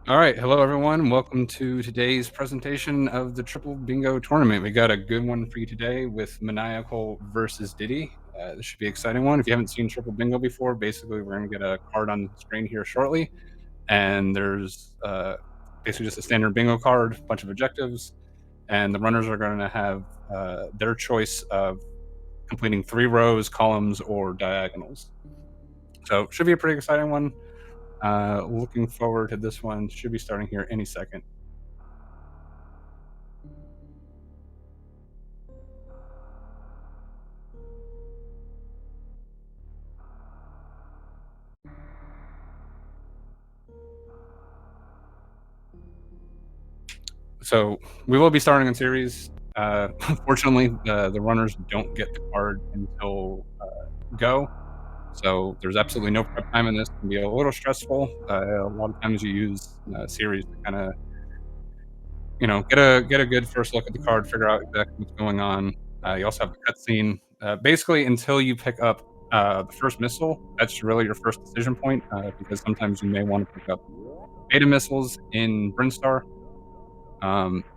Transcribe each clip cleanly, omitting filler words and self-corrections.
All right, hello everyone. Welcome to today's presentation of the Triple Bingo tournament. We got a good one for you today with Maniacal versus Diddy. This should be an exciting one. If you haven't seen Triple Bingo before, basically we're going to get a card on the screen here shortly, and there's basically just a standard bingo card, bunch of objectives, and the runners are going to have their choice of completing 3 rows, columns, or diagonals. So it should be a pretty exciting one. Looking forward to this one. Should be starting here any second. So we will be starting in series. Unfortunately, the runners don't get the card until go. So there's absolutely no prep time in this. It can be a little stressful. A lot of times you use series to kind of get a good first look at the card, figure out exactly what's going on. You also have the cutscene. Basically, until you pick up the first missile, that's really your first decision point because sometimes you may want to pick up beta missiles in Brinstar.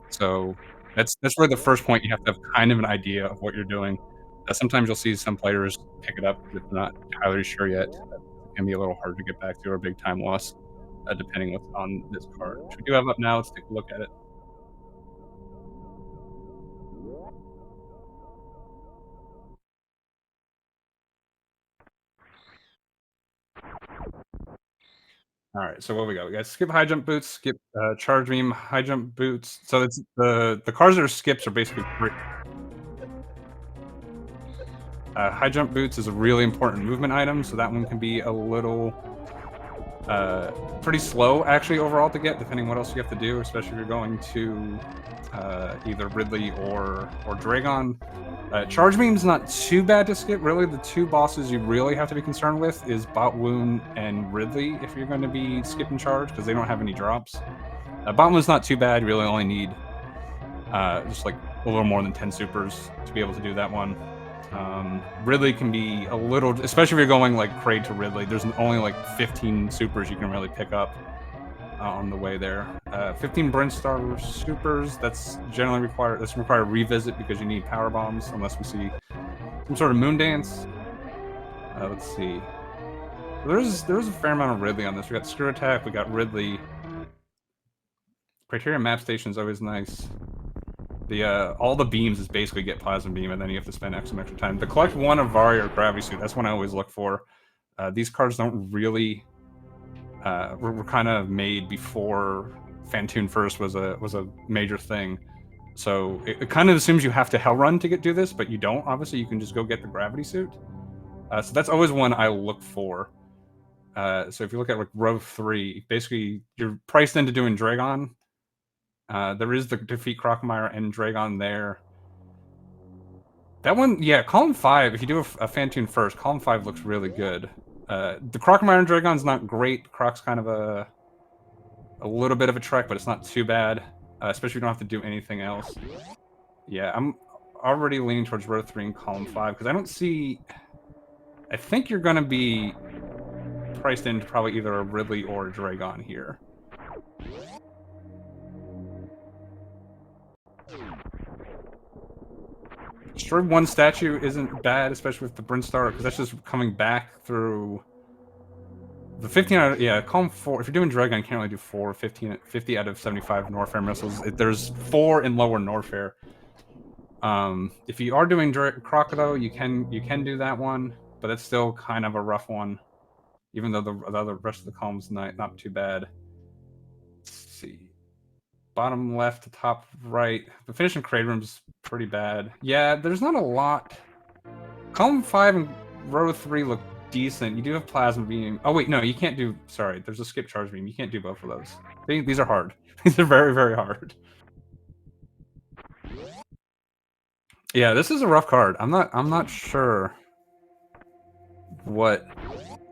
So that's really the first point you have to have kind of an idea of what you're doing. Sometimes you'll see some players pick it up if they're not entirely sure yet. It can be a little hard to get back to or a big time loss, depending what's on this card, which we do have up now. Let's take a look at it. All right, so what we got? We got skip high jump boots, skip charge beam, high jump boots. So it's the cards that are skips are basically free. High jump boots is a really important movement item, so that one can be a little pretty slow actually overall to get, depending what else you have to do, especially if you're going to either Ridley or Dragon. Charge Beam's not too bad to skip. Really, the two bosses you really have to be concerned with is Botwoon and Ridley if you're going to be skipping charge, because they don't have any drops. Botwoon's not too bad. You really only need just like a little more than 10 supers to be able to do that one. Ridley can be a little, especially if you're going like Kraid to Ridley, there's only like 15 supers you can really pick up on the way there. 15 Brinstar supers, that's generally required, that's require a revisit because you need power bombs unless we see some sort of moon dance. Let's see. There's a fair amount of Ridley on this. We got Screw Attack, we got Ridley. Criteria Map Station is always nice. All the beams is basically get Plasma Beam, and then you have to spend some extra time. The collect one of Vari or Gravity Suit, that's one I always look for. These cards don't really were kind of made before Fantoon First was a major thing. So it kind of assumes you have to Hell Run to do this, but you don't. Obviously, you can just go get the Gravity Suit. So that's always one I look for. So if you look at like row 3, basically you're priced into doing Dragon. There is the defeat Crocomire and Dragon there. That one, yeah, column 5, if you do a Fantoon first, column 5 looks really good. The Crocomire and Dragon's not great. Croc's kind of a little bit of a trek, but it's not too bad, especially if you don't have to do anything else. Yeah, I'm already leaning towards row 3 and column 5, because I don't see... I think you're going to be priced into probably either a Ridley or a Dragon here. Destroy one statue isn't bad, especially with the Brinstar, because that's just coming back through... The 15 out of, yeah, column 4, if you're doing Dragon, you can't really do 4, 50 out of 75 Norfair missiles. There's 4 in lower Norfair. If you are doing Crocodile, you can do that one, but it's still kind of a rough one, even though the other rest of the column's not too bad. Let's see. Bottom left to top right. The finishing Kraid room's pretty bad. Yeah, there's not a lot. Column 5 and row 3 look decent. You do have Plasma Beam. Oh, wait, no, you can't do... Sorry, there's a skip Charge Beam. You can't do both of those. These are hard. These are very, very hard. Yeah, this is a rough card. I'm not sure what...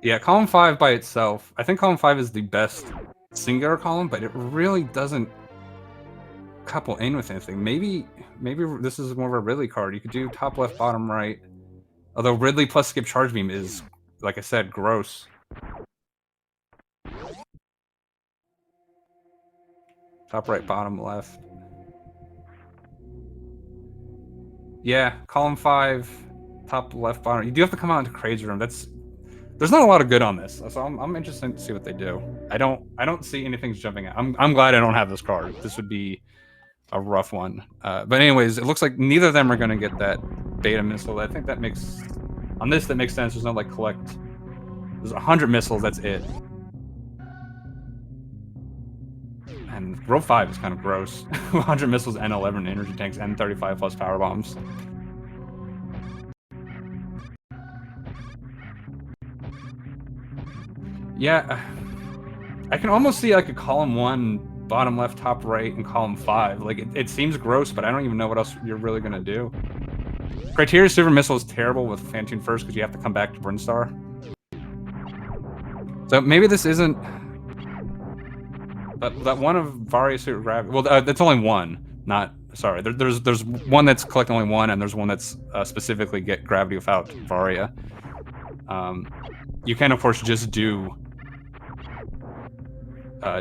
Yeah, column 5 by itself. I think column 5 is the best singular column, but it really doesn't couple in with anything. Maybe this is more of a Ridley card. You could do top left, bottom right. Although Ridley plus skip Charge Beam is, like I said, gross. Top right, bottom left. Yeah, column 5, top left, bottom. You do have to come out into Craig's room. There's not a lot of good on this, so I'm interested to see what they do. I don't see anything's jumping out. I'm glad I don't have this card. This would be a rough one. But anyways, it looks like neither of them are going to get that beta missile. I think that makes on this that makes sense. There's no like collect. There's 100 missiles. That's it. And row 5 is kind of gross. 100 missiles and 11 energy tanks and 35 plus power bombs. Yeah, I can almost see like a column 1, bottom left, top right, and column 5. Like it seems gross, but I don't even know what else you're really gonna do. Criteria Super Missile is terrible with Fantoon first because you have to come back to Brinstar. So maybe this isn't. That one of Varia Super Gravity. Well, that's only one. Not sorry. There's one that's collect only one, and there's one that's specifically get gravity without Varia. You can of course just do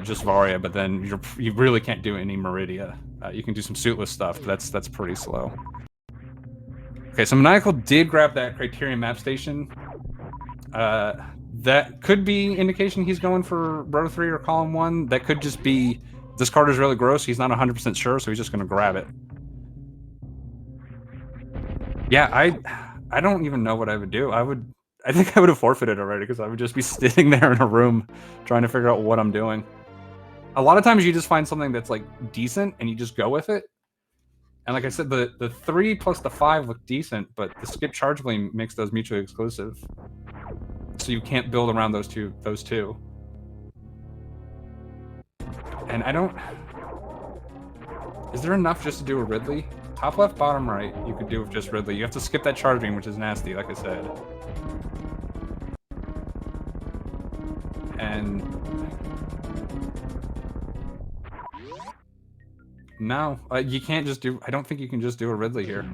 just Varia, but then you really can't do any Meridia. You can do some suitless stuff, but that's pretty slow. Okay, so Maniacal did grab that Criterion map station. That could be indication he's going for row 3 or column 1. That could just be this card is really gross. He's not 100% sure, so he's just going to grab it. Yeah, I don't even know what I would do. I think I would have forfeited already because I would just be sitting there in a room trying to figure out what I'm doing. A lot of times you just find something that's like decent and you just go with it. And like I said, the 3 plus the 5 look decent, but the skip charge gleam makes those mutually exclusive. So you can't build around those two. And I don't. Is there enough just to do a Ridley? Top left, bottom right, you could do with just Ridley. You have to skip that charge beam, which is nasty, like I said. And no, you can't just do. I don't think you can just do a Ridley here.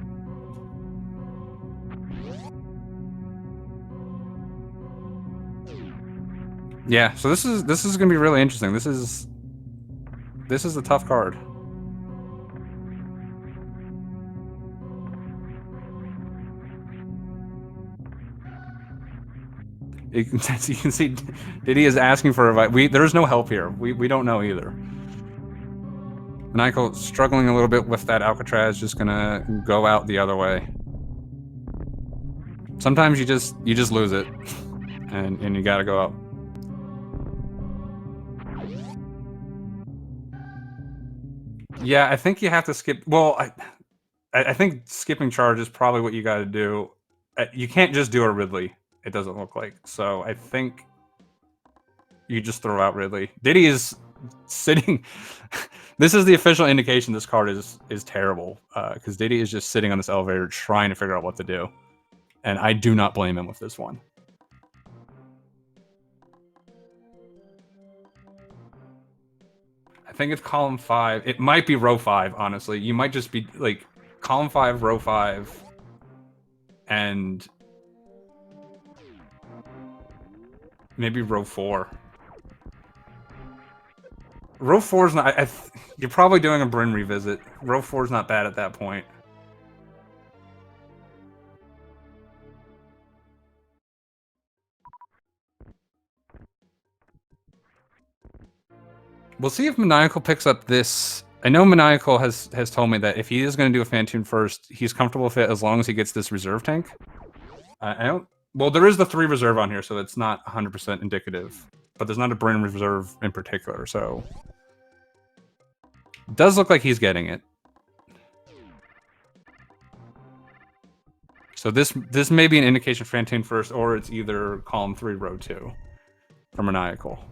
Yeah, so this is gonna be really interesting. This is a tough card. You can see Diddy is asking for advice. There's no help here. We don't know either. Maniacal struggling a little bit with that Alcatraz, just gonna go out the other way. Sometimes you just lose it, and you gotta go up. Yeah, I think you have to skip. Well, I think skipping charge is probably what you got to do. You can't just do a Ridley. It doesn't look like. So I think you just throw out Ridley. Diddy is sitting. This is the official indication this card is terrible because Diddy is just sitting on this elevator trying to figure out what to do, and I do not blame him with this one. I think it's column 5. It might be row 5, honestly. You might just be like column 5, row 5, and maybe row 4. Row 4 is not. You're probably doing a Bryn revisit. Row 4 is not bad at that point. We'll see if Maniacal picks up this. I know Maniacal has told me that if he is going to do a Fantoon first, he's comfortable with it as long as he gets this reserve tank. I don't. Well, there is the 3 reserve on here, so it's not 100% indicative. But there's not a Bryn reserve in particular, so it does look like he's getting it. So this may be an indication for Fantoon first, or it's either column 3, row 2 for Maniacal.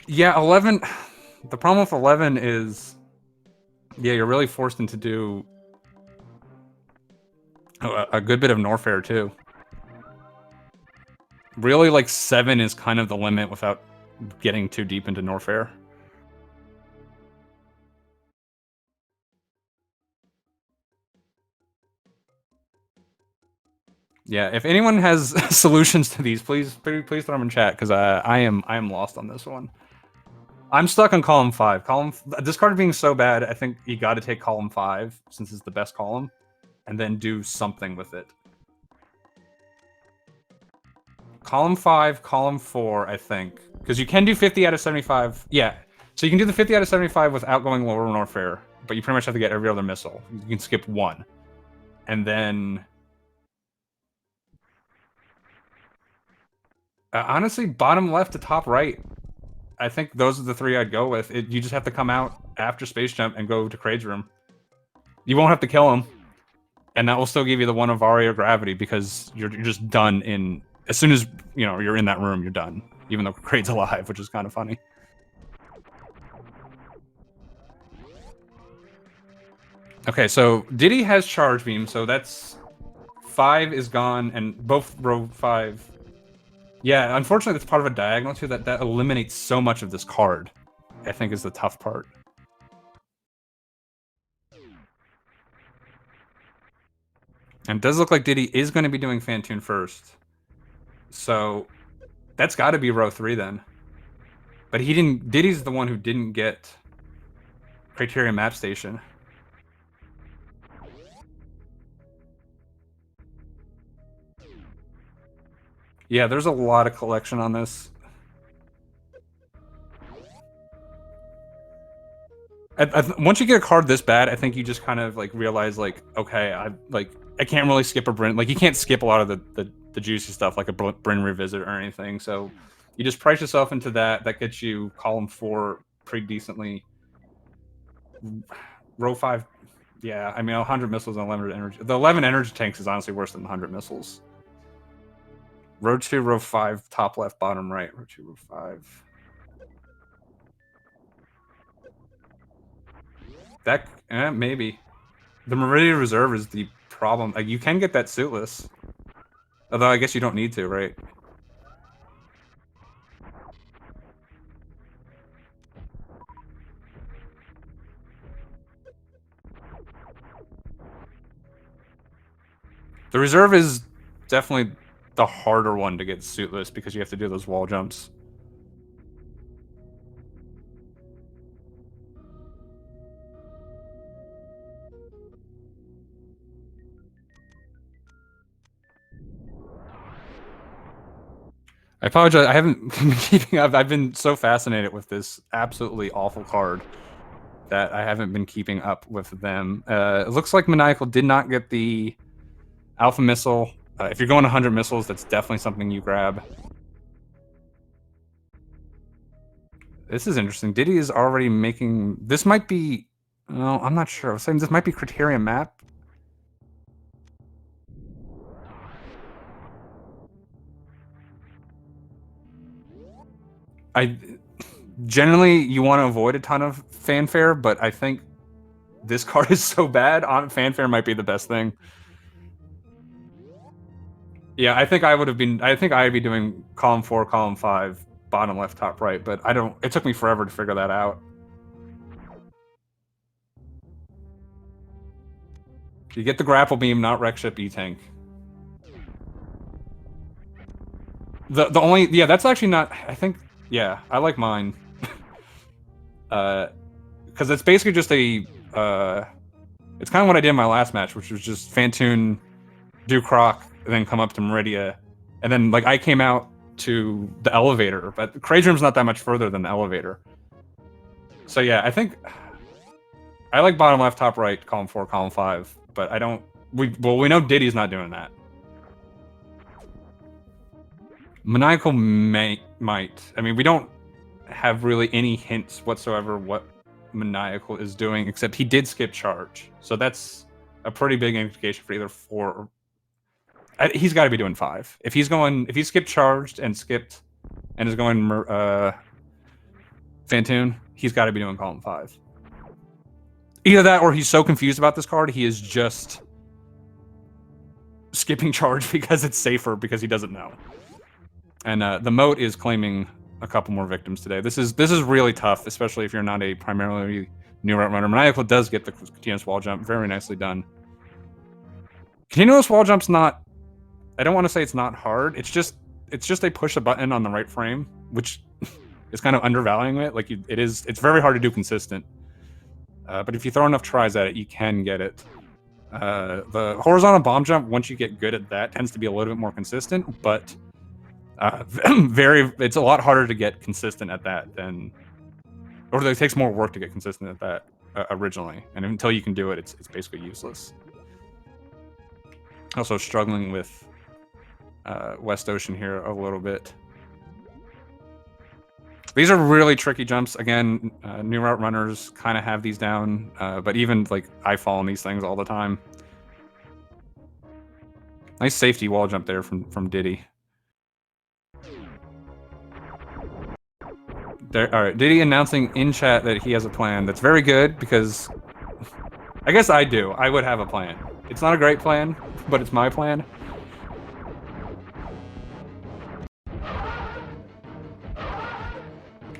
Yeah, 11. The problem with 11 is, yeah, you're really forced into do a good bit of Norfair too. Really, like 7 is kind of the limit without getting too deep into Norfair. Yeah, if anyone has solutions to these, please throw them in chat because I am lost on this one. I'm stuck on column 5. This card being so bad, I think you got to take column 5 since it's the best column, and then do something with it. Column 5, column 4, I think, because you can do 50 out of 75. Yeah, so you can do the 50 out of 75 without going lower nor fair, but you pretty much have to get every other missile. You can skip one, and then honestly, bottom left to top right. I think those are the 3 I'd go with. You just have to come out after Space Jump and go to Kraid's room. You won't have to kill him, and that will still give you the one of Aria Gravity because you're just done in... As soon as, you know, you're in that room, you're done. Even though Kraid's alive, which is kind of funny. Okay, so Diddy has Charge Beam, so that's... 5 is gone, and both row 5... Yeah, unfortunately, that's part of a diagonal, too. That eliminates so much of this card, I think is the tough part. And it does look like Diddy is going to be doing Fantoon first. So that's got to be row 3 then. But he didn't... Diddy's the one who didn't get Criterion Map Station. Yeah, there's a lot of collection on this. Once you get a card this bad, I think you just kind of like realize like, okay, I can't really skip a Bryn. Like you can't skip a lot of the juicy stuff like a Bryn Revisit or anything. So you just price yourself into that. That gets you column 4 pretty decently. Row 5, yeah. I mean, 100 missiles and 11 energy. The 11 energy tanks is honestly worse than 100 missiles. Row 2, row 5, top left, bottom right. Row 2, row 5. That maybe. The Meridian Reserve is the problem. Like, you can get that suitless. Although I guess you don't need to, right? The reserve is definitely the harder one to get suitless because you have to do those wall jumps. I apologize. I haven't been keeping up. I've been so fascinated with this absolutely awful card that I haven't been keeping up with them. It looks like Maniacal did not get the Alpha Missile. If you're going 100 missiles, that's definitely something you grab. This is interesting. Diddy is already making... This might be... No, I'm not sure. I was saying this might be Criterion Map. Generally, you want to avoid a ton of fanfare, but I think this card is so bad, fanfare might be the best thing. Yeah, I think I would have been... I think I'd be doing column 4, column 5, bottom left, top right, but I don't... It took me forever to figure that out. You get the grapple beam, not wreck ship E-tank. The only... Yeah, that's actually not... I think... Yeah, I like mine. Because it's basically just a... it's kind of what I did in my last match, which was just Fantoon, do Croc, and then come up to Meridia. And then, like, I came out to the elevator, but Kraid's room's not that much further than the elevator. So yeah, I think... I like bottom left, top right, column 4, column 5, but I don't... Well, we know Diddy's not doing that. Maniacal might. I mean, we don't have really any hints whatsoever what Maniacal is doing, except he did skip charge. So that's a pretty big indication for either 4 or... he's got to be doing 5. If he's skipped charged and skipped and is going Fantoon, he's got to be doing column 5. Either that or he's so confused about this card, he is just skipping charge because it's safer because he doesn't know. And the moat is claiming a couple more victims today. This is really tough, especially if you're not a primarily new route runner. Maniacal does get the continuous wall jump. Very nicely done. Continuous wall jump's not I don't want to say it's not hard. It's just they push a button on the right frame, which is kind of undervaluing it. Like it's very hard to do consistent. But if you throw enough tries at it, you can get it. The horizontal bomb jump, once you get good at that, tends to be a little bit more consistent, but it's a lot harder to get consistent at that than, or it takes more work to get consistent at that originally. And until you can do it, it's basically useless. Also struggling with West Ocean here a little bit. These are really tricky jumps. Again, new route runners kind of have these down, but even like I fall on these things all the time. Nice safety wall jump there from Diddy. All right, Diddy announcing in chat that he has a plan. That's very good because I guess I do. I would have a plan. It's not a great plan, but it's my plan.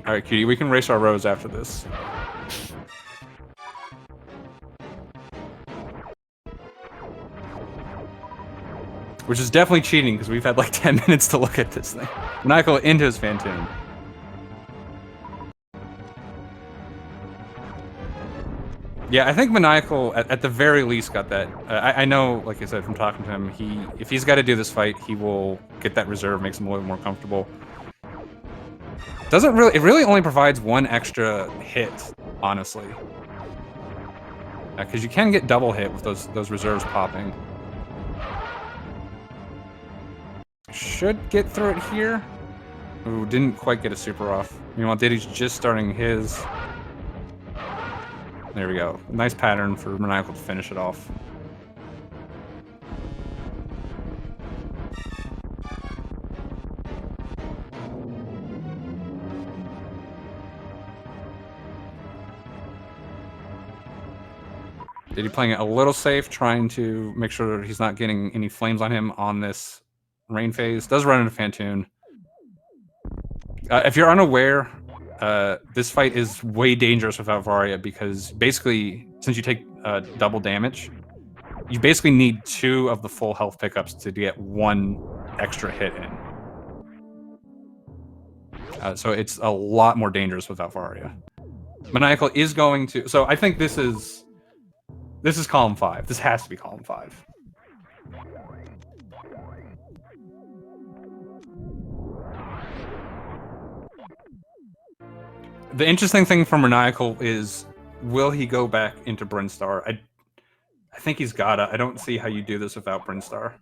All right, Cutie, we can race our roads after this. Which is definitely cheating because we've had like 10 minutes to look at this thing. Maniacal into his Phantom. Yeah, I think Maniacal, at the very least, got that. I know, like I said, from talking to him, if he's got to do this fight, he will get that reserve, makes him a little more comfortable. It really only provides one extra hit, honestly. Because you can get double hit with those reserves popping. Should get through it here. Ooh, didn't quite get a super off. Meanwhile, Diddy's just starting his. There we go. Nice pattern for Maniacal to finish it off. Diddy playing it a little safe, trying to make sure he's not getting any flames on him on this rain phase. Does run into Phantoon. If you're unaware, this fight is way dangerous without Varia because basically, since you take double damage, you basically need 2 of the full health pickups to get 1 extra hit in. So it's a lot more dangerous without Varia. Maniacal is going to... So I think this is column 5. This has to be column 5. The interesting thing for Maniacal is, will he go back into Brinstar? I think he's gotta. I don't see how you do this without Brinstar.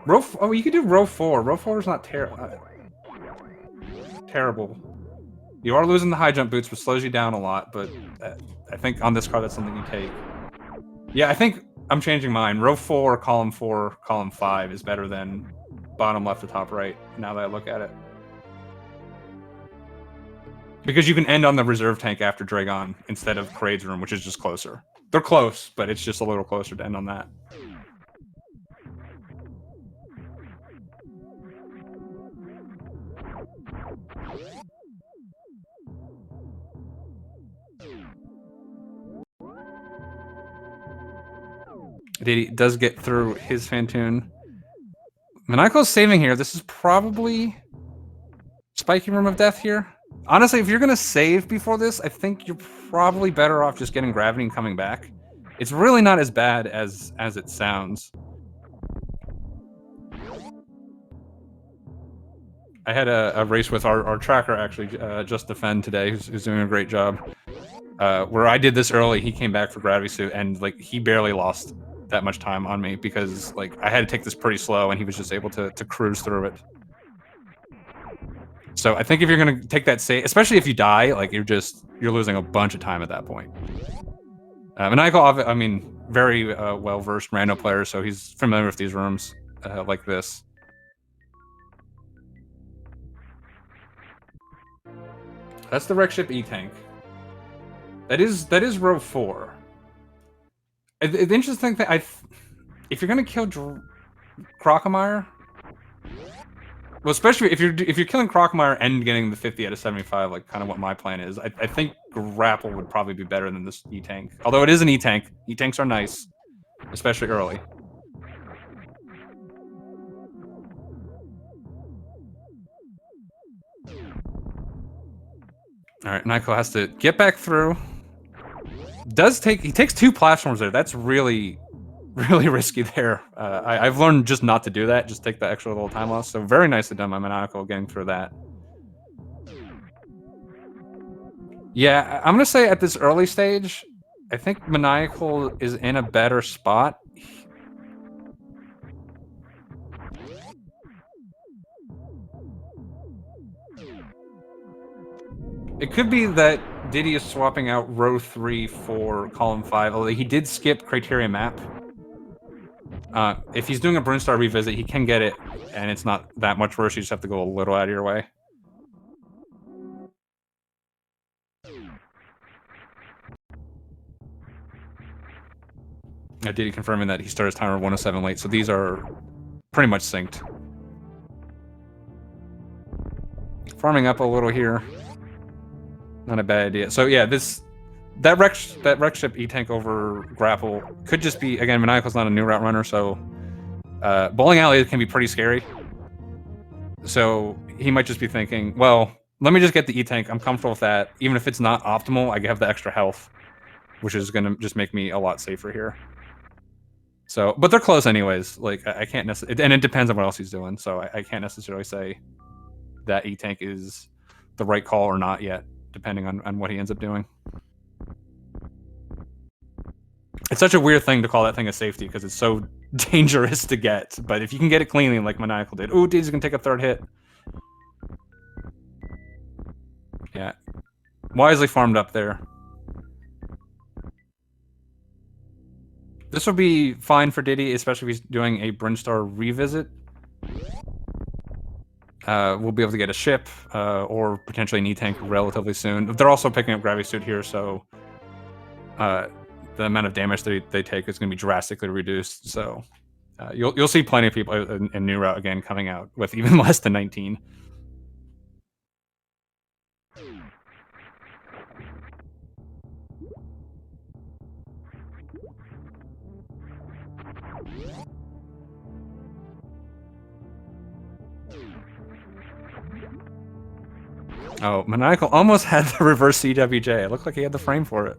Oh, you could do row 4. Row 4 is not terrible. You are losing the high jump boots, which slows you down a lot, but I think on this card that's something you take. Yeah, I think I'm changing mine. Row 4, column 5 is better than bottom left to top right, now that I look at it. Because you can end on the reserve tank after Dragon instead of Crade's room, which is just closer. They're close, but it's just a little closer to end on that. Diddy does get through his Phantoon. Maniacal's saving here. This is probably Spiky Room of Death here. Honestly, if you're going to save before this, I think you're probably better off just getting Gravity and coming back. It's really not as bad as it sounds. I had a race with our tracker, actually, Just Defend today, who's doing a great job. Where I did this early, he came back for Gravity Suit, and like he barely lost that much time on me because like I had to take this pretty slow, and he was just able to cruise through it. So I think if you're gonna take that save, especially if you die, like you're losing a bunch of time at that point. Maniacal, I mean, very well-versed rando player, so he's familiar with these rooms like this. That's the wreck ship E-tank. That is row 4. The interesting thing, if you're gonna kill Crocomire. Well, especially if you're killing Crocomire and getting the 50 out of 75, like kind of what my plan is, I think Grapple would probably be better than this E-tank. Although it is an E-tank. E-tanks are nice, especially early. All right, Nyko has to get back through. He takes 2 platforms there. That's really risky there. I've learned just not to do that. Just take the extra little time loss. So very nicely done by Maniacal getting through that. Yeah, I'm gonna say at this early stage, I think Maniacal is in a better spot. It could be that Diddy is swapping out row 3 for column 5, although he did skip criteria map. If he's doing a Brunstar revisit, he can get it, and it's not that much worse. You just have to go a little out of your way. Diddy confirming that he started his timer 107 late, so these are pretty much synced. Farming up a little here. Not a bad idea. So yeah, that wreck ship E-tank over grapple could just be, again, Maniacal's not a new route runner, so bowling alley can be pretty scary. So he might just be thinking, well, let me just get the E-tank. I'm comfortable with that. Even if it's not optimal, I have the extra health, which is going to just make me a lot safer here. So, but they're close anyways. Like, I can't necessarily, and it depends on what else he's doing. So I can't necessarily say that E-tank is the right call or not yet, depending on what he ends up doing. It's such a weird thing to call that thing a safety because it's so dangerous to get. But if you can get it cleanly like Maniacal did, ooh, Diddy's gonna take a 3rd hit. Yeah, wisely farmed up there. This will be fine for Diddy, especially if he's doing a Brinstar revisit. We'll be able to get a ship or potentially an E-tank relatively soon. They're also picking up Gravity Suit here, so the amount of damage they take is going to be drastically reduced. So you'll see plenty of people in New Route again coming out with even less than 19. Oh, Maniacal almost had the reverse CWJ. It looked like he had the frame for it.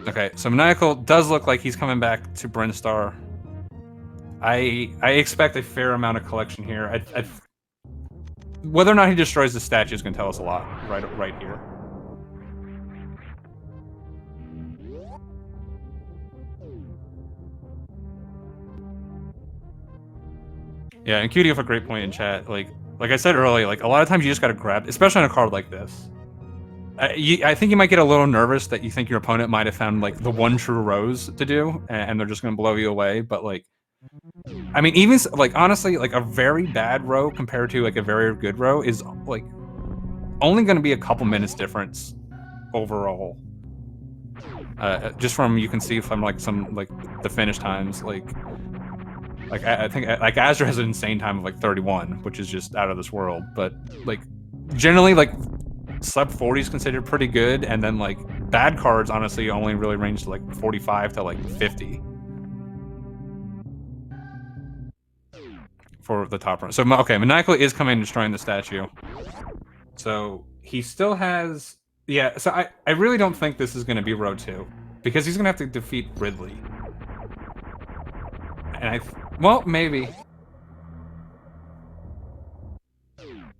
Okay, so Maniacal does look like he's coming back to Brinstar. I expect a fair amount of collection here. Whether or not he destroys the statue is going to tell us a lot right here. Yeah, and QD have a great point in chat. Like I said earlier, like a lot of times you just got to grab, especially on a card like this. I think you might get a little nervous that you think your opponent might have found like the one true rose to do, and they're just going to blow you away. But like, I mean, even like honestly, like a very bad row compared to like a very good row is like only going to be a couple minutes difference overall. Just from you can see from like some like the finish times, like I think like Azure has an insane time of like 31, which is just out of this world. But like generally like sub 40 is considered pretty good, and then like bad cards honestly only really range to like 45 to like 50 for the top run. So okay, Maniacal is coming and destroying the statue. So he still has, yeah. So I really don't think this is going to be row 2 because he's going to have to defeat Ridley. And well, maybe.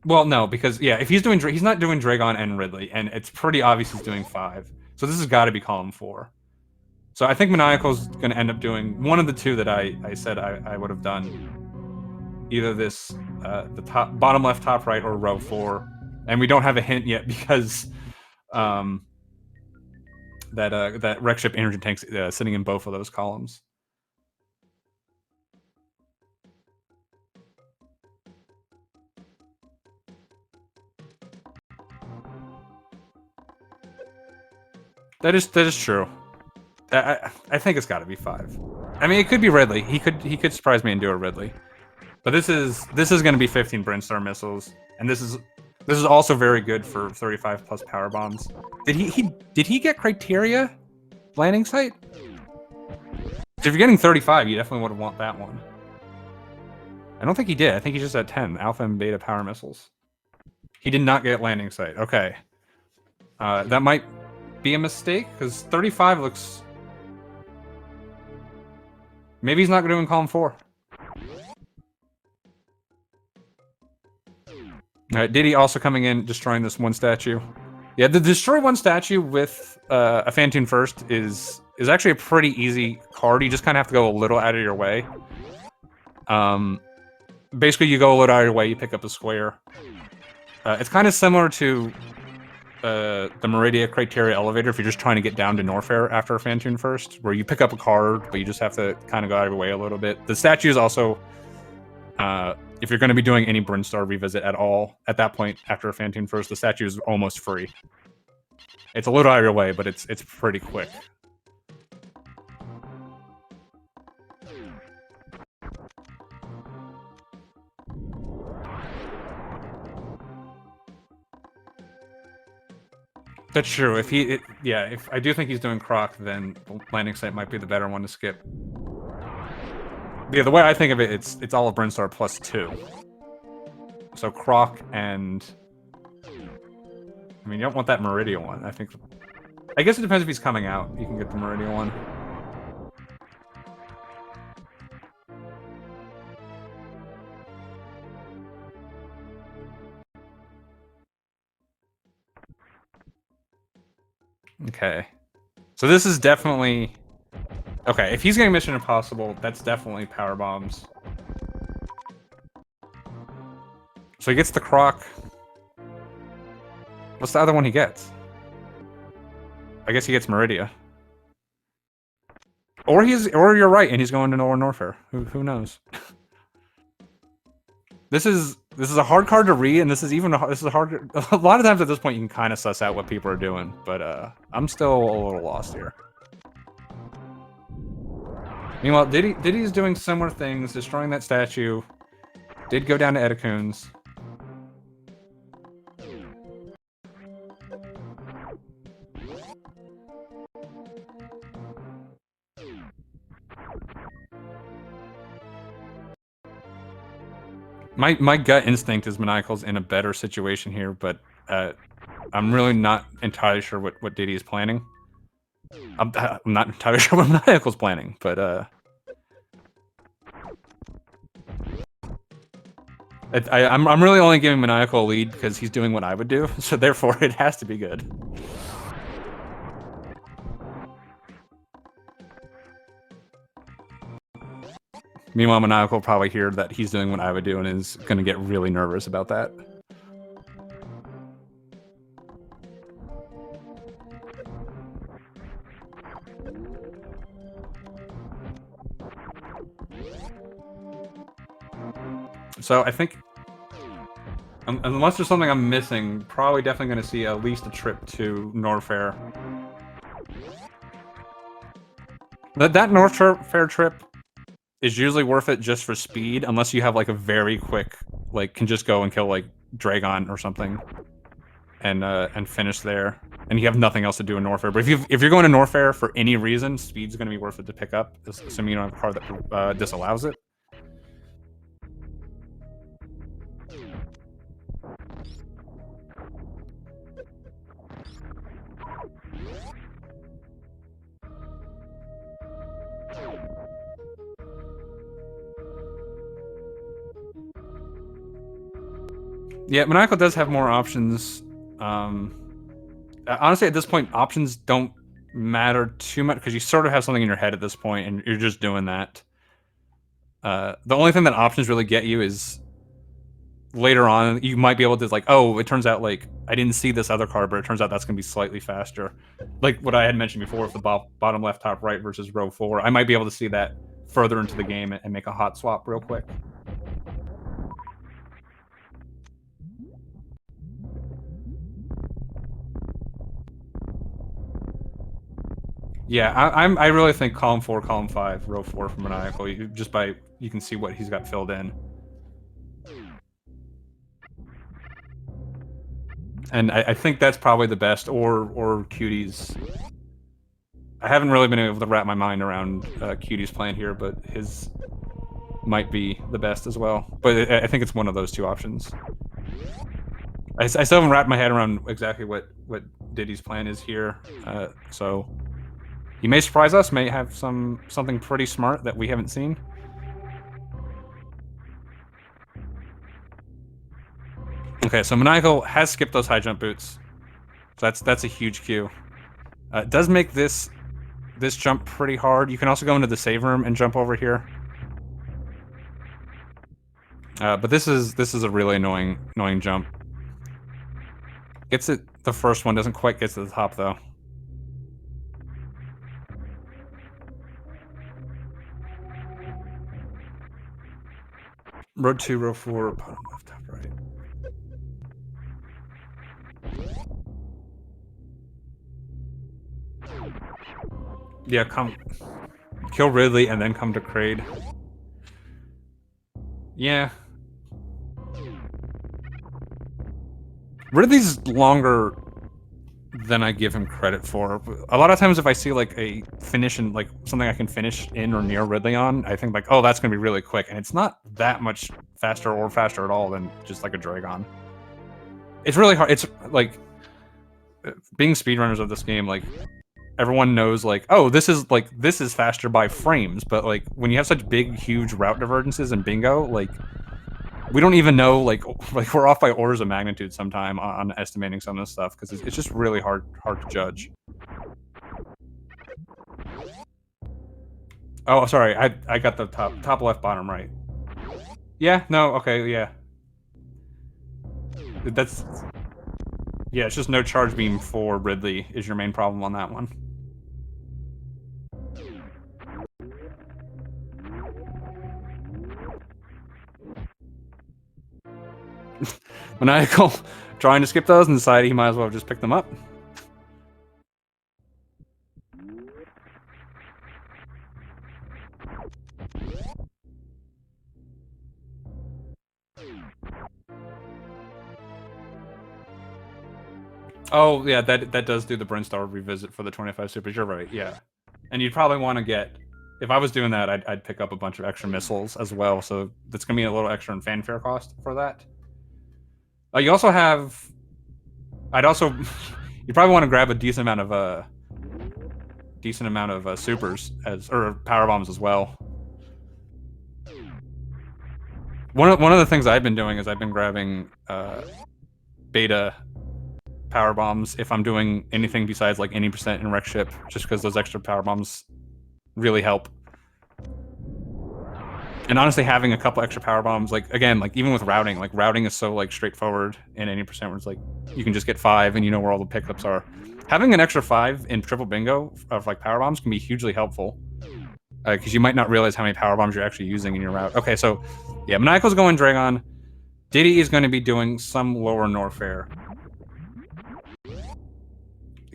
Well, no, because yeah, if he's not doing Dragon and Ridley, and it's pretty obvious he's doing 5. So this has got to be column 4. So I think Maniacal's going to end up doing one of the 2 that I said I would have done. Either this the bottom left, top right, or row 4, and we don't have a hint yet because that wreck ship energy tank's sitting in both of those columns. That is true. I think it's got to be 5. I mean, it could be Ridley. He could surprise me and do a Ridley. But this is going to be 15 Brinstar missiles, and this is also very good for 35 plus power bombs. Did he get criteria landing site? If you're getting 35, you definitely would want that one. I don't think he did. I think he's just at 10 alpha and beta power missiles. He did not get landing site. Okay. That might be a mistake, because 35 looks... Maybe he's not doing column 4. Alright, Diddy also coming in, destroying this one statue. Yeah, the destroy one statue with a Phantoon first is actually a pretty easy card. You just kind of have to go a little out of your way. Basically, you go a little out of your way, you pick up a square. It's kind of similar to the Meridia Criteria Elevator if you're just trying to get down to Norfair after a Phantoon first, where you pick up a card, but you just have to kind of go out of your way a little bit. The statue is also, if you're going to be doing any Brinstar revisit at all, at that point, after a Phantoon first, the statue is almost free. It's a little out of your way, but it's pretty quick. That's true. If I do think he's doing Croc, then the landing site might be the better one to skip. Yeah, the way I think of it, it's all of Brinstar plus 2. So Croc and... I mean, you don't want that Meridia one. I guess it depends if he's coming out. You can get the Meridia one. Okay. So this is definitely... Okay, if he's getting Mission Impossible, that's definitely Power Bombs. So he gets the Croc. What's the other one he gets? I guess he gets Meridia. Or you're right, and he's going to Norfair. Who knows? This is a hard card to read, and this is a hard. A lot of times at this point, you can kind of suss out what people are doing, but I'm still a little lost here. Meanwhile, Diddy's doing similar things, destroying that statue. Did go down to Edacoons. My gut instinct is Maniacal's in a better situation here, but I'm really not entirely sure what Diddy is planning. I'm not entirely sure what Maniacal's planning, but I'm really only giving Maniacal a lead because he's doing what I would do, so therefore it has to be good. Meanwhile, Maniacal will probably hear that he's doing what I would do and is going to get really nervous about that. So I think, unless there's something I'm missing, probably definitely going to see at least a trip to Norfair. That Norfair trip is usually worth it just for speed, unless you have like a very quick, like can just go and kill like Dragon or something, and finish there, and you have nothing else to do in Norfair. But if you're going to Norfair for any reason, speed's going to be worth it to pick up, assuming you don't have a card that disallows it. Yeah, Maniacal does have more options. Honestly, at this point, options don't matter too much because you sort of have something in your head at this point, and you're just doing that. The only thing that options really get you is later on, you might be able to, like, oh, it turns out, like, I didn't see this other card, but it turns out that's going to be slightly faster. Like what I had mentioned before with the bottom left, top right versus row 4. I might be able to see that further into the game and make a hot swap real quick. Yeah, I really think column 4, column 5, row 4 for Maniacal. You can see what he's got filled in. And I think that's probably the best, or Cutie's. I haven't really been able to wrap my mind around Cutie's plan here, but his might be the best as well. But I think it's one of those two options. I still haven't wrapped my head around exactly what Diddy's plan is here. So he may surprise us, may have something pretty smart that we haven't seen. Okay, so Maniacal has skipped those high jump boots. So that's a huge cue. It does make this jump pretty hard. You can also go into the save room and jump over here. But this is a really annoying jump. Gets it the first one, doesn't quite get to the top though. Row 2, row 4, bottom left, top right. Yeah, come kill Ridley and then come to Kraid. Yeah. Ridley's longer than I give him credit for. A lot of times if I see like a finish and like something I can finish in or near Ridley on, I think like, oh, that's gonna be really quick. And it's not that much faster or faster at all than just like a Dragon. It's really hard. It's like being speedrunners of this game, like everyone knows like, oh, this is faster by frames, but like when you have such big, huge route divergences in bingo, like we don't even know like we're off by orders of magnitude sometime on estimating some of this stuff because it's just really hard to judge. Oh, sorry, I got the top left, bottom right. Yeah, no, okay, yeah. That's yeah, it's just no charge beam for Ridley is your main problem on that one. Maniacal trying to skip those and decided he might as well just pick them up. Oh yeah, that does do the Brinstar revisit for the 25 supers. You're right, yeah. And you'd probably want to get, if I was doing that, I'd pick up a bunch of extra missiles as well. So that's gonna be a little extra in fanfare cost for that. You also have, I'd also, you probably want to grab a decent amount of supers or power bombs as well. One of the things I've been doing is I've been grabbing beta power bombs if I'm doing anything besides like 80% in wreck ship, just because those extra power bombs really help. And honestly, having a couple extra power bombs, like again, like even with routing, like routing is so like straightforward in 80% where it's like you can just get 5 and you know where all the pickups are. Having an extra 5 in triple bingo of like power bombs can be hugely helpful because you might not realize how many power bombs you're actually using in your route. Okay, so yeah, Maniacal's going Dragon. Diddy is going to be doing some lower Norfair.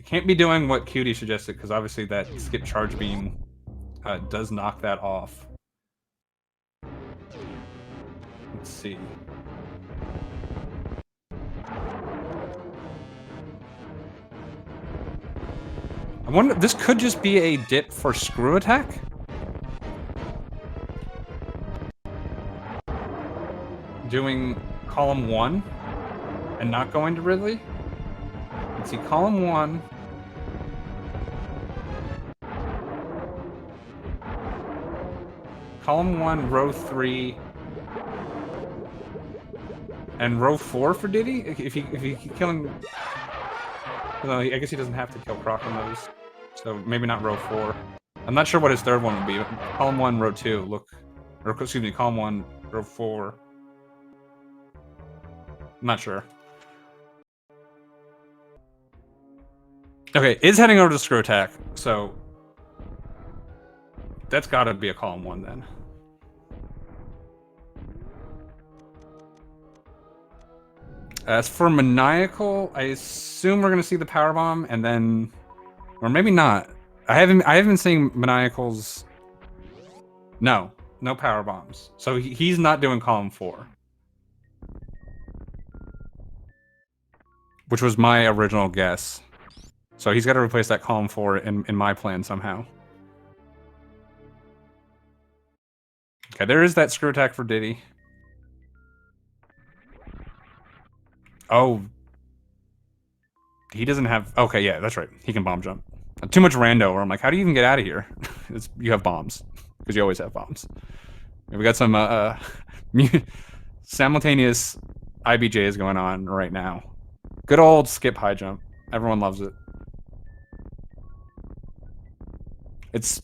Can't be doing what Cutie suggested because obviously that skip charge beam does knock that off. Let's see. I wonder, this could just be a dip for screw attack? Doing column 1 and not going to Ridley? Let's see, column 1. Column 1, row 3. And row 4 for Diddy? If he killing... No, I guess he doesn't have to kill Croc on those. So maybe not row 4. I'm not sure what his third one would be. Column 1, row 2, look. Or, excuse me, column 1, row 4. I'm not sure. Okay, is heading over to screw attack, so... That's gotta be a column 1 then. As for Maniacal, I assume we're gonna see the power bomb and then, or maybe not. I haven't been seeing Maniacal's. No power bombs. So he's not doing column 4, which was my original guess. So he's got to replace that column 4 in my plan somehow. Okay, there is that screw attack for Diddy. Oh, he doesn't have... Okay, yeah, that's right. He can bomb jump. Too much rando, where I'm like, how do you even get out of here? You have bombs. Because you always have bombs. We got some simultaneous IBJs going on right now. Good old skip high jump. Everyone loves it. It's...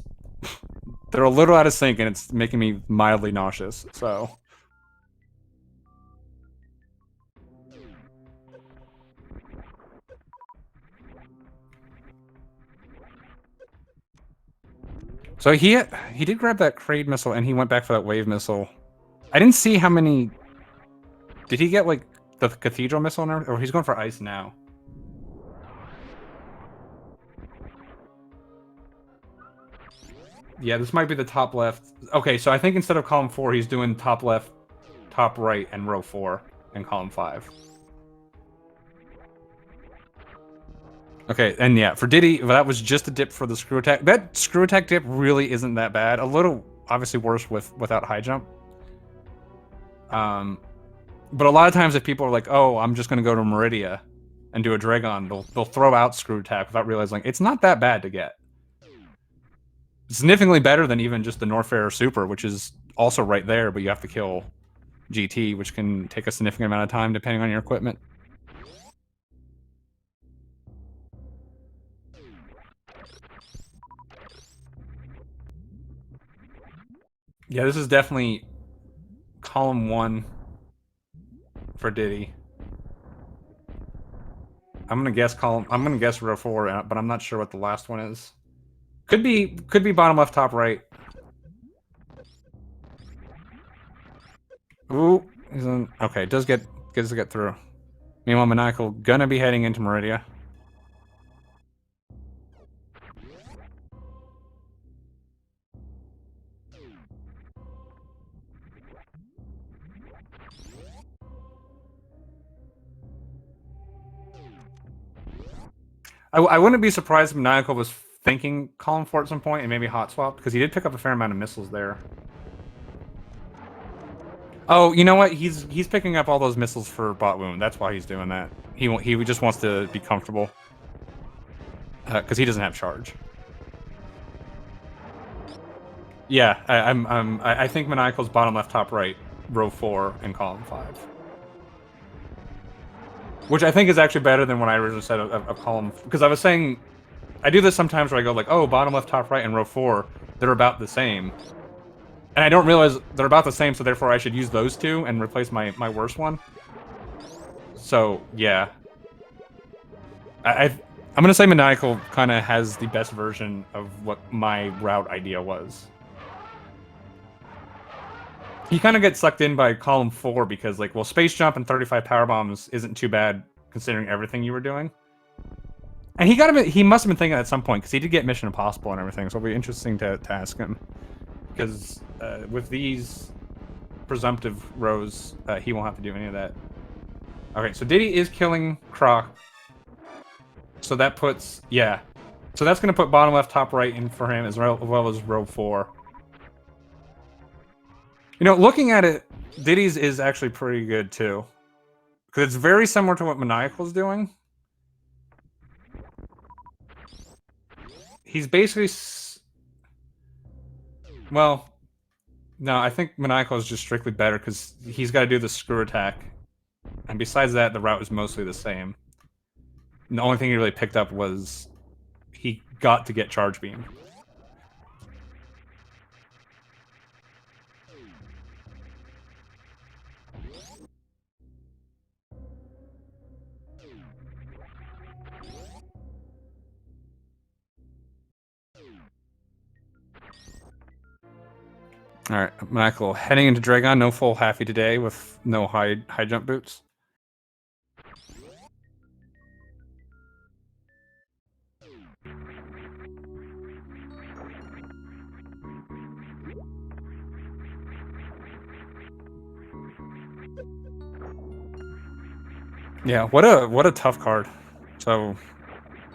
They're a little out of sync, and it's making me mildly nauseous, so... So he did grab that Kraid missile, and he went back for that wave missile. I didn't see how many... Did he get, like, the cathedral missile? Or he's going for ice now. Yeah, this might be the top left. Okay, so I think instead of column 4, he's doing top left, top right, and row 4 in column 5. Okay, and yeah, for Diddy, that was just a dip for the screw attack. That screw attack dip really isn't that bad. A little, obviously, worse without high jump. But a lot of times if people are like, oh, I'm just going to go to Meridia and do a Dragon, they'll throw out screw attack without realizing it's not that bad to get. It's significantly better than even just the Norfair Super, which is also right there, but you have to kill GT, which can take a significant amount of time depending on your equipment. Yeah, this is definitely column 1 for Diddy. I'm gonna guess row 4, but I'm not sure what the last one is. Could be bottom left, top right. Ooh, he's in, okay, does get through. Meanwhile, Maniacal gonna be heading into Meridia. I wouldn't be surprised if Maniacal was thinking column 4 at some point and maybe hot swap, because he did pick up a fair amount of missiles there. Oh, you know what? He's picking up all those missiles for bot wound. That's why he's doing that. He just wants to be comfortable, because he doesn't have charge. Yeah, I think Maniacal's bottom left, top right, row 4 and column 5. Which I think is actually better than what I originally said of column... Because I was saying... I do this sometimes where I go like, oh, bottom left, top right, and row 4, they're about the same. And I don't realize they're about the same, so therefore I should use those two and replace my worst one. So, yeah. I'm going to say Maniacal kind of has the best version of what my route idea was. He kind of gets sucked in by column 4 because, like, well, space jump and 35 power bombs isn't too bad considering everything you were doing. And he must have been thinking at some point because he did get Mission Impossible and everything, so it'll be interesting to ask him. Because with these presumptive rows, he won't have to do any of that. Okay, so Diddy is killing Croc. So that puts, yeah. So that's going to put bottom left, top right in for him as well as row 4. You know, looking at it, Diddy's is actually pretty good too. Because it's very similar to what Maniacal's doing. He's basically... Well, no, I think Maniacal is just strictly better because he's got to do the screw attack. And besides that, the route is mostly the same. And the only thing he really picked up was he got to get charge beam. Alright, Maniacal heading into Dragon, no full halfy today with no high jump boots. Yeah, what a tough card. So,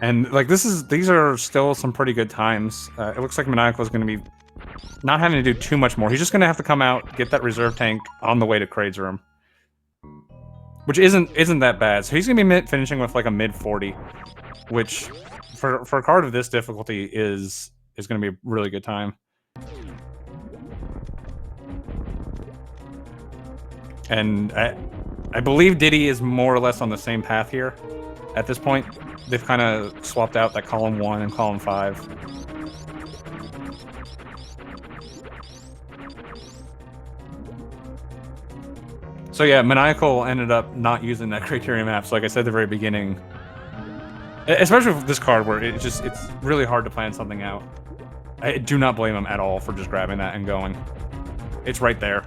and like these are still some pretty good times. It looks like Maniacal is going to be not having to do too much more. He's just going to have to come out, get that reserve tank on the way to Kraid's room. which isn't that bad. So he's gonna be finishing with like a mid 40, which for a card of this difficulty is gonna be a really good time. And I believe Diddy is more or less on the same path here. At this point, they've kind of swapped out that column 1 and column 5. So yeah, Maniacal ended up not using that criteria map. So like I said at the very beginning, especially with this card where it's really hard to plan something out. I do not blame him at all for just grabbing that and going. It's right there.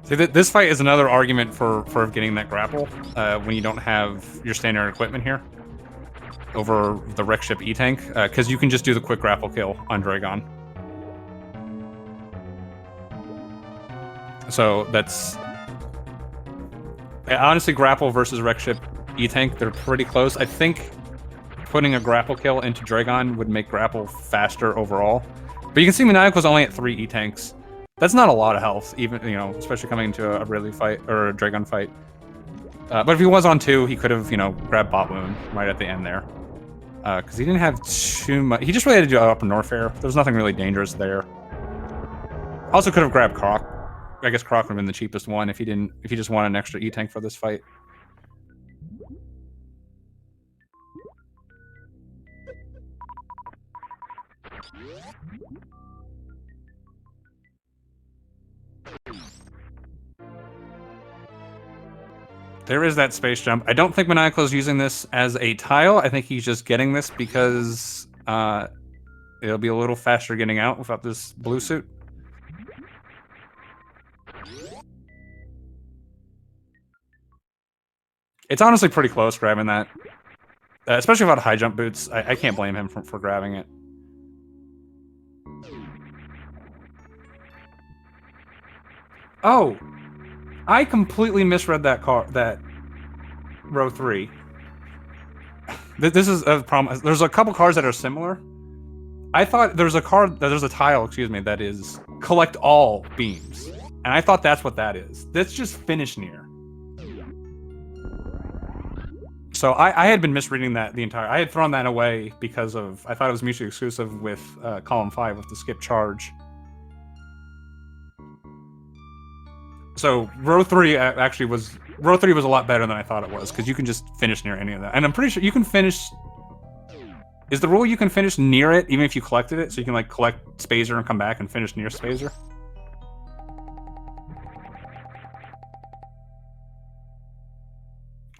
See, this fight is another argument for getting that grapple when you don't have your standard equipment here over the wreck ship E-Tank, because you can just do the quick grapple kill on Dragon. So that's... honestly, grapple versus wreck ship E-Tank, they're pretty close. I think putting a grapple kill into Dragon would make grapple faster overall. But you can see Maniacal's only at 3 E-Tanks. That's not a lot of health, even, you know, especially coming into a Ridley fight, or a Dragon fight. But if he was on 2, he could have, you know, grabbed Bot Wound right at the end there. Because he didn't have too much. He just really had to do upper North Air. There's nothing really dangerous there. Also could have grabbed Croc. I guess Croc would have been the cheapest one if he just wanted an extra E-Tank for this fight. There is that space jump. I don't think Maniacal is using this as a tile. I think he's just getting this because it'll be a little faster getting out without this blue suit. It's honestly pretty close grabbing that. Especially without high jump boots. I can't blame him for grabbing it. Oh! I completely misread that row 3. This is a problem. There's a couple cards that are similar. I thought there's a tile, excuse me, that is collect all beams. And I thought that's what that is. That's just finish near. So I had been misreading that the entire... I had thrown that away because of... I thought it was mutually exclusive with column 5 with the skip charge. So row 3 actually was... Row 3 was a lot better than I thought it was, because you can just finish near any of that. And I'm pretty sure you can finish... Is the rule you can finish near it, even if you collected it? So you can, like, collect Spazer and come back and finish near Spazer?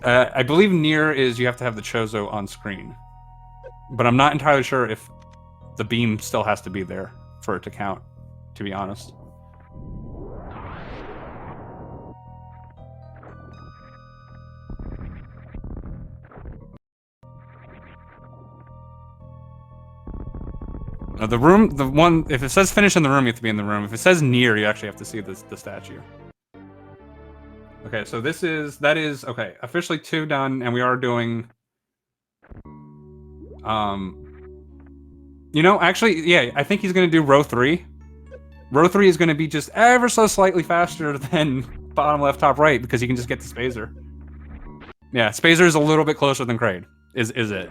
I believe near is you have to have the Chozo on screen. But I'm not entirely sure if the beam still has to be there for it to count, to be honest. The one, if it says finish in the room, you have to be in the room. If it says near, you actually have to see the statue. Okay, so that is, okay, officially 2 done, and we are doing, you know, actually, yeah, I think he's gonna do row 3. Row 3 is gonna be just ever so slightly faster than bottom left, top right, because you can just get the Spazer. Yeah, Spazer is a little bit closer than Kraid, is it.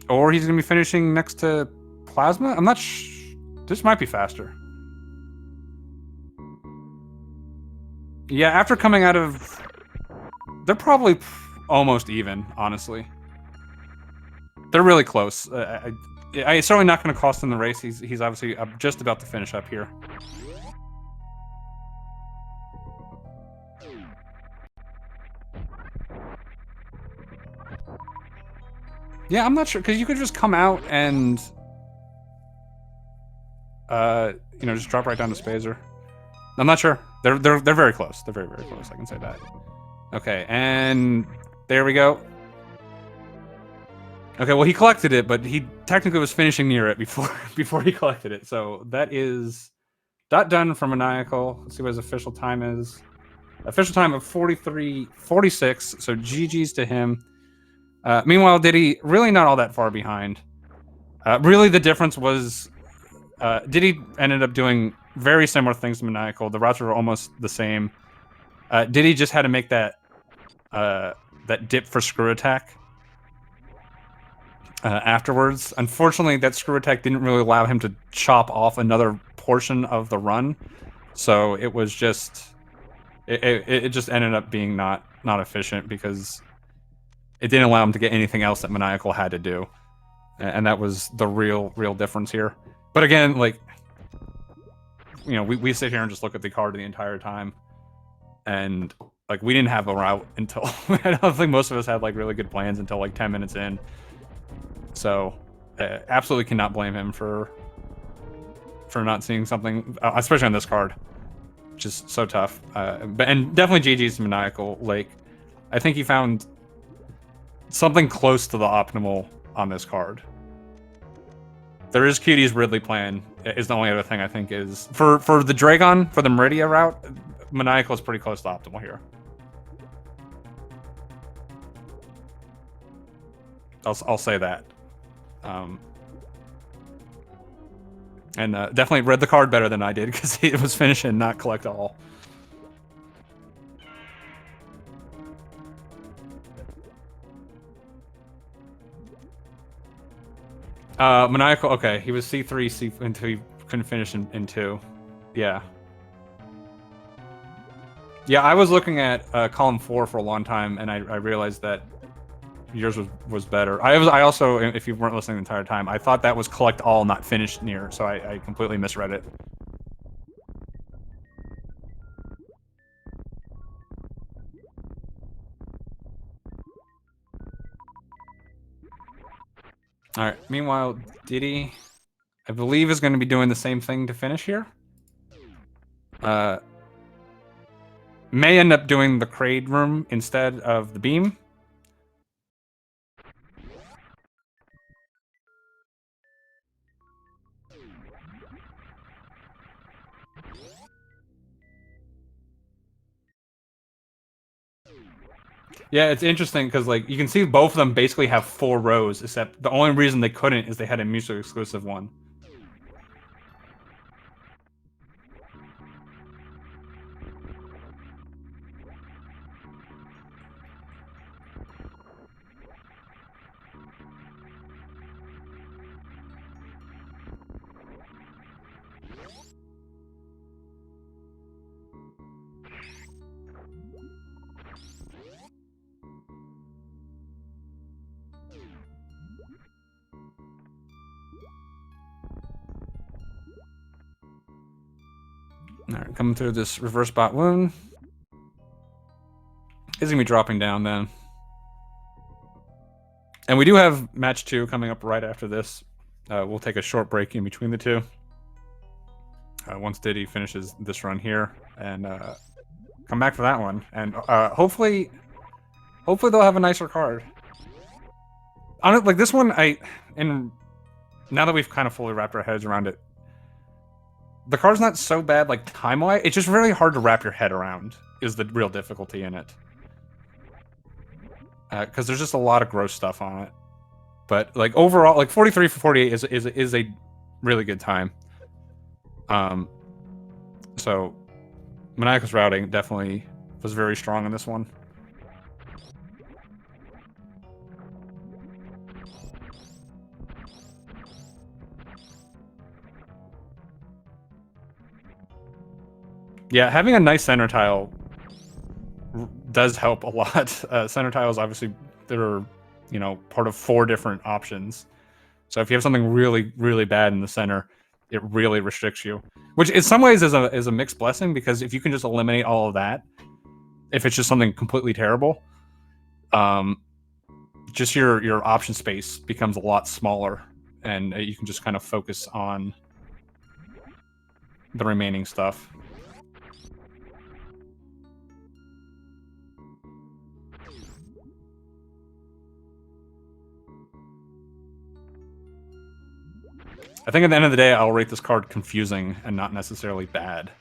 Or he's gonna be finishing next to Plasma? I'm not this might be faster. Yeah, after coming out of... They're probably almost even, honestly. They're really close. It's certainly not going to cost him the race. He's obviously just about to finish up here. Yeah, I'm not sure, because you could just come out and... you know, just drop right down to Spazer. I'm not sure. They're very close. They're very, very close. I can say that. Okay, and there we go. Okay, well, he collected it, but he technically was finishing near it before he collected it. So that is done for Maniacal. Let's see what his official time is. Official time of 43:46. So GG's to him. Meanwhile, Diddy really not all that far behind. Really, the difference was Diddy ended up doing very similar things to Maniacal. The routes were almost the same. Diddy just had to make that dip for screw attack afterwards. Unfortunately, that screw attack didn't really allow him to chop off another portion of the run, so it was just it just ended up being not efficient because it didn't allow him to get anything else that Maniacal had to do, and that was the real difference here. But again, like, you know, we sit here and just look at the card the entire time, and like we didn't have a route until I don't think most of us had like really good plans until like 10 minutes in. So absolutely cannot blame him for not seeing something, especially on this card. Just so tough. And definitely GG's to Maniacal. Like, I think he found something close to the optimal on this card. There is Cutie's Ridley plan is the only other thing I think is for the Dragon, for the Meridia route, Maniacal is pretty close to optimal here. I'll say that. And definitely read the card better than I did because it was finish and not collect all. Maniacal, okay, he was C3 until he couldn't finish in 2. Yeah. Yeah, I was looking at column 4 for a long time, and I realized that yours was better. I also, if you weren't listening the entire time, I thought that was collect all, not finish near, so I completely misread it. Alright, meanwhile, Diddy, I believe, is going to be doing the same thing to finish here. May end up doing the Crade room instead of the beam. Yeah, it's interesting because like you can see both of them basically have 4 rows, except the only reason they couldn't is they had a mutually exclusive one. Alright, coming through this reverse bot wound. Is gonna be dropping down then. And we do have match 2 coming up right after this. We'll take a short break in between the two. Once Diddy finishes this run here, and come back for that one. And hopefully they'll have a nicer card. Like this one, now that we've kind of fully wrapped our heads around it, the card's not so bad, like, time-wise. It's just really hard to wrap your head around, is the real difficulty in it. Because there's just a lot of gross stuff on it. But, like, overall, like, 43 for 48 is a really good time. So, Maniacal's routing definitely was very strong in this one. Yeah, having a nice center tile does help a lot. Center tiles, obviously, they're, you know, part of 4 different options. So if you have something really, really bad in the center, it really restricts you. Which in some ways is a mixed blessing, because if you can just eliminate all of that, if it's just something completely terrible, just your option space becomes a lot smaller, and you can just kind of focus on the remaining stuff. I think at the end of the day, I'll rate this card confusing and not necessarily bad.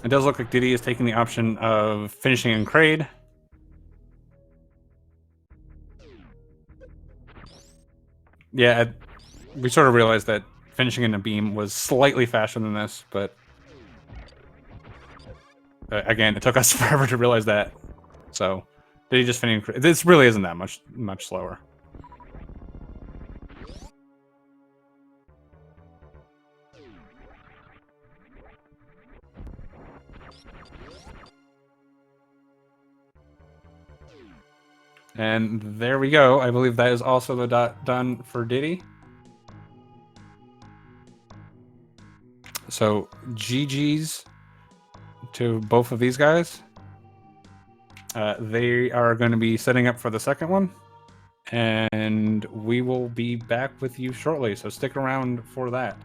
It does look like Diddy is taking the option of finishing in Kraid. Yeah, we sort of realized that finishing in a beam was slightly faster than this, but again, it took us forever to realize that. So, Diddy just finishing. This really isn't that much slower. And there we go. I believe that is also the dot done for Diddy. So GG's to both of these guys. They are going to be setting up for the second one. And we will be back with you shortly. So stick around for that.